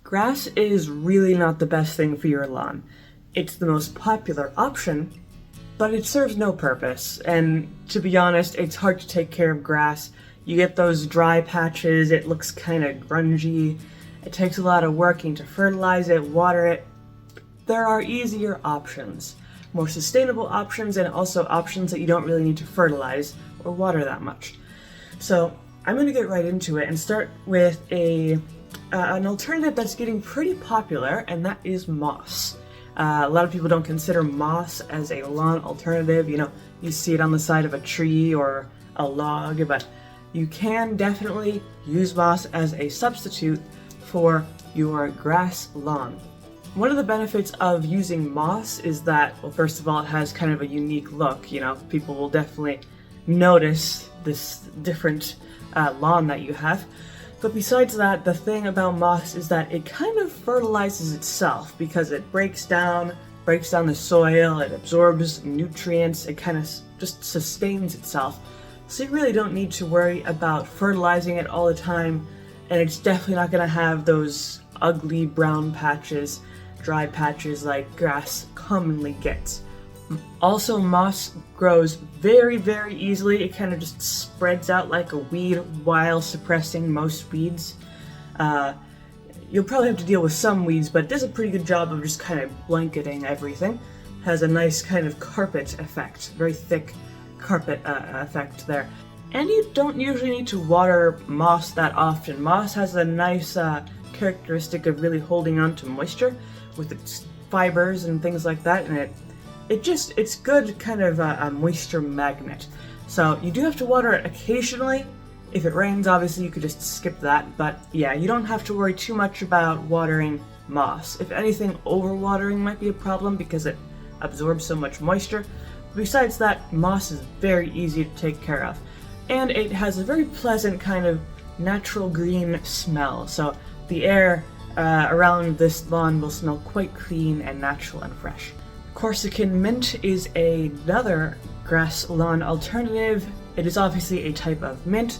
Grass is really not the best thing for your lawn. It's the most popular option, but it serves no purpose, and to be honest, it's hard to take care of grass. You get those dry patches, it looks kind of grungy, it takes a lot of working to fertilize it, water it. There are easier options, more sustainable options, and also options that you don't really need to fertilize or water that much. So I'm going to get right into it and start with an alternative that's getting pretty popular, and that is moss. A lot of people don't consider moss as a lawn alternative. You know, you see it on the side of a tree or a log, but you can definitely use moss as a substitute for your grass lawn. One of the benefits of using moss is that, well, first of all, it has kind of a unique look. You know, people will definitely notice this different lawn that you have. But besides that, the thing about moss is that it kind of fertilizes itself because it breaks down the soil, it absorbs nutrients, it kind of just sustains itself. So you really don't need to worry about fertilizing it all the time, and it's definitely not going to have those ugly brown patches, dry patches like grass commonly gets. Also, moss grows very, very easily. It kind of just spreads out like a weed while suppressing most weeds. You'll probably have to deal with some weeds, but it does a pretty good job of just kind of blanketing everything. Has a nice kind of carpet effect, very thick carpet effect there. And you don't usually need to water moss that often. Moss has a nice characteristic of really holding on to moisture with its fibers and things like that, and it's good kind of a moisture magnet. So you do have to water it occasionally. If it rains, obviously you could just skip that, but yeah, you don't have to worry too much about watering moss. If anything, overwatering might be a problem because it absorbs so much moisture. Besides that, moss is very easy to take care of, and it has a very pleasant kind of natural green smell, so the air around this lawn will smell quite clean and natural and fresh. Corsican mint is another grass lawn alternative. It is obviously a type of mint,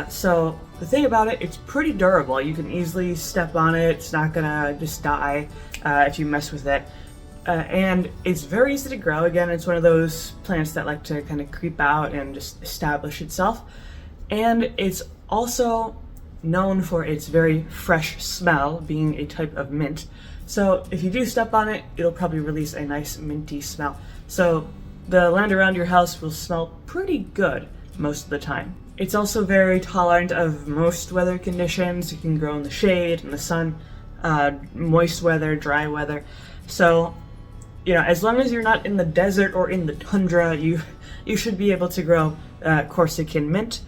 so the thing about it, it's pretty durable. You can easily step on it, it's not gonna just die if you mess with it. And it's very easy to grow. Again, it's one of those plants that like to kind of creep out and just establish itself. And it's also known for its very fresh smell, being a type of mint. So if you do step on it, it'll probably release a nice minty smell. So the land around your house will smell pretty good most of the time. It's also very tolerant of most weather conditions. You can grow in the shade, in the sun, moist weather, dry weather. So, you know, as long as you're not in the desert or in the tundra, you should be able to grow Corsican mint.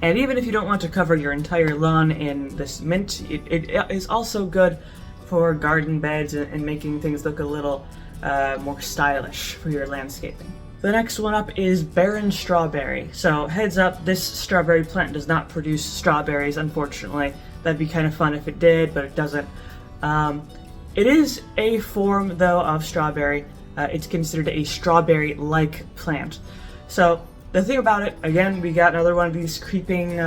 And even if you don't want to cover your entire lawn in this mint, it is also good for garden beds and making things look a little more stylish for your landscaping. The next one up is barren strawberry. So heads up, this strawberry plant does not produce strawberries, unfortunately. That'd be kind of fun if it did, but it doesn't. It is a form, though, of strawberry. It's considered a strawberry-like plant. So the thing about it, again, we got another one of these creeping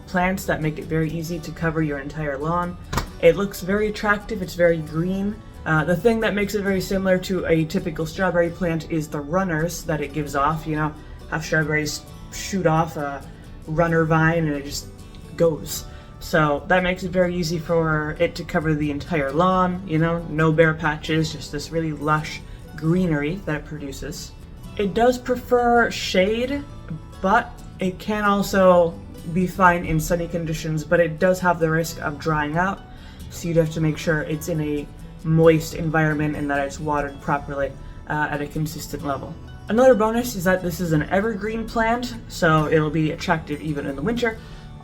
plants that make it very easy to cover your entire lawn. It looks very attractive, it's very green. The thing that makes it very similar to a typical strawberry plant is the runners that it gives off. You know, how strawberries shoot off a runner vine and it just goes. So that makes it very easy for it to cover the entire lawn, you know, no bare patches, just this really lush greenery that it produces. It does prefer shade, but it can also be fine in sunny conditions, but it does have the risk of drying out, so you'd have to make sure it's in a moist environment and that it's watered properly at a consistent level. Another bonus is that this is an evergreen plant, so it'll be attractive even in the winter.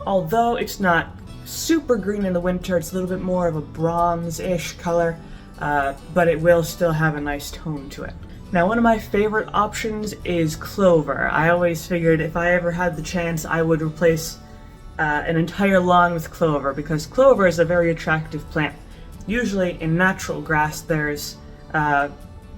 Although it's not super green in the winter, it's a little bit more of a bronze-ish color, but it will still have a nice tone to it. Now, one of my favorite options is clover. I always figured if I ever had the chance, I would replace an entire lawn with clover, because clover is a very attractive plant. Usually in natural grass, there's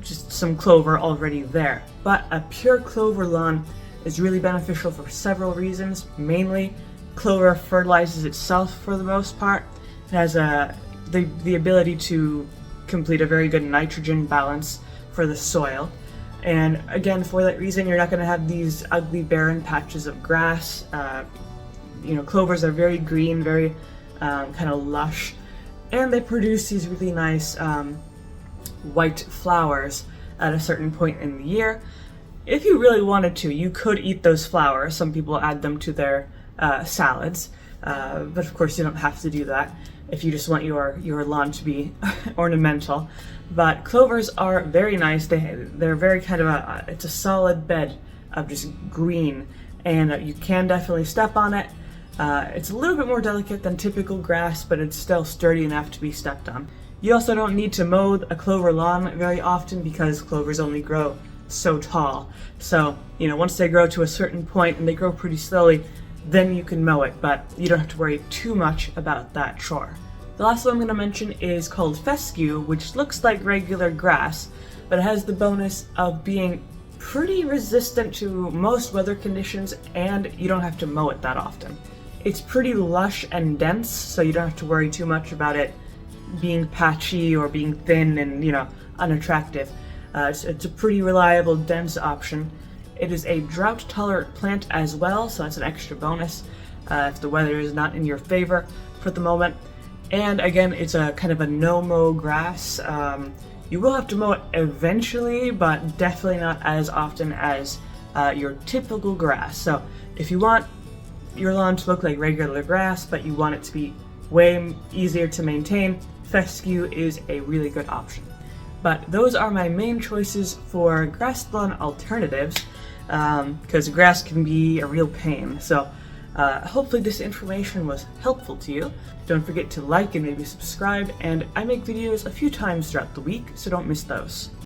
just some clover already there, but a pure clover lawn is really beneficial for several reasons. Mainly, clover fertilizes itself for the most part. It has the ability to complete a very good nitrogen balance for the soil. And again, for that reason, you're not going to have these ugly barren patches of grass. Clovers are very green, very kind of lush, and they produce these really nice white flowers at a certain point in the year. If you really wanted to, you could eat those flowers. Some people add them to their salads, but of course you don't have to do that if you just want your lawn to be ornamental. But clovers are very nice. They're very kind of it's a solid bed of just green, and you can definitely step on it. It's a little bit more delicate than typical grass, but it's still sturdy enough to be stepped on. You also don't need to mow a clover lawn very often because clovers only grow so tall. So, once they grow to a certain point, and they grow pretty slowly, then you can mow it, but you don't have to worry too much about that chore. The last one I'm going to mention is called fescue, which looks like regular grass, but it has the bonus of being pretty resistant to most weather conditions, and you don't have to mow it that often. It's pretty lush and dense, so you don't have to worry too much about it being patchy or being thin and, unattractive. It's a pretty reliable, dense option. It is a drought-tolerant plant as well, so that's an extra bonus if the weather is not in your favor for the moment. And again, it's a kind of a no-mow grass. You will have to mow it eventually, but definitely not as often as your typical grass. So if you want your lawn to look like regular grass, but you want it to be way easier to maintain, fescue is a really good option. But those are my main choices for grass lawn alternatives, because grass can be a real pain. So hopefully this information was helpful to you. Don't forget to like and maybe subscribe, and I make videos a few times throughout the week, so don't miss those.